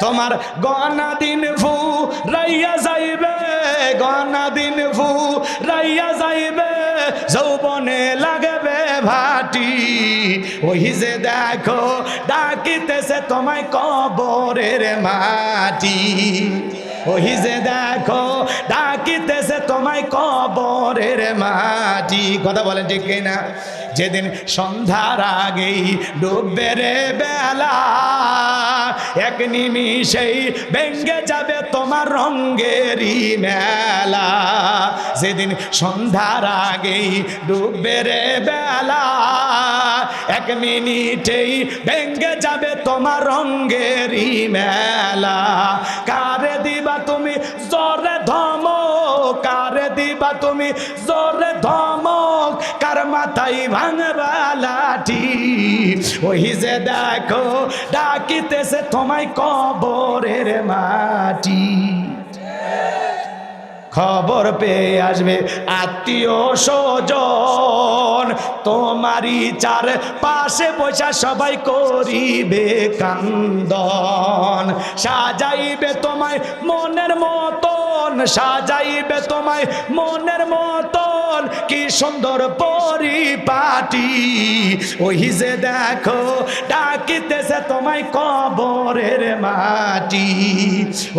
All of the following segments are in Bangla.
তোমার গনা দিন ফু রাইয়া যাইবে, গনা দিন ফু রাইয়া যাইবে, যৌবনে লাগবে ভাটি। ওই যে দেখো ডাকিতেছে তোমায় কবরের মাটি, ওই যে দেখো ডাকিতেছে তোমায় কবরের মাটি। কথা বলেন ঠিক কিনা? যেদিন সন্ধ্যার আগেই ডুববে রে বেলা, এক নিমিষেই ভেঙ্গে যাবে তোমার রঙ্গেরই মেলা। যেদিন সন্ধ্যার আগেই ডুববে রে বেলা, এক মিনিটেই ভেঙ্গে যাবে তোমার রঙ্গেরই মেলা। কারে দিবা তুমি জোরে ধমক, কারে দিবা তুমি জোরে ধমক, কার মাথায় ভাঙবা লাঠি। ওই যে দেখো ডাকিতেছে তোমায় কবরের মাটি। খবর পেয়ে আসবে আত্মীয় স্বজন, তোমারই চার পাশে বসা সবাই করিবে কান্দন। সাজাইবে তোমায় মনের মতন, সাজাইবে তোমায় মনের মতন, কি সুন্দর পরিপাটি। ওই যে দেখো ডাকিতেছে তোমায় কবরের মাটি,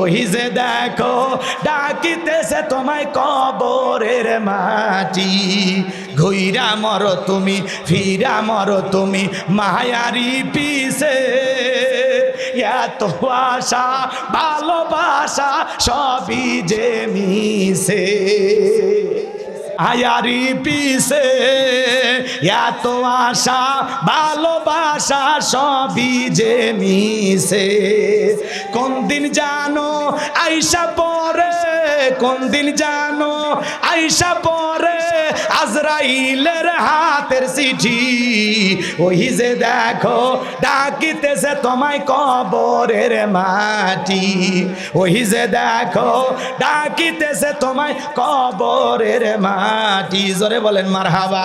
ওই যে দেখো ডাকিতেছে তোমায় কবরের মাটি। ঘুইরা মরো তুমি, ফিরা মরো তুমি মায়ারি পিছে, এত আশা ভালোবাসা সবই যে মিশে। আয়ারি পিছে এত আশা ভালোবাসা সবই যে মিশে। কোন দিন জানো আইসা পরে, কোন দিন জানো আইসা পরে আজরাইলের হাতের চিঠি। ওই যে দেখো ডাকিতেছে তোমায় কবরের মাটি, ওই যে দেখো ডাকিতেছে তোমায় কবরের মাটি। জোরে বলেন মারহাবা।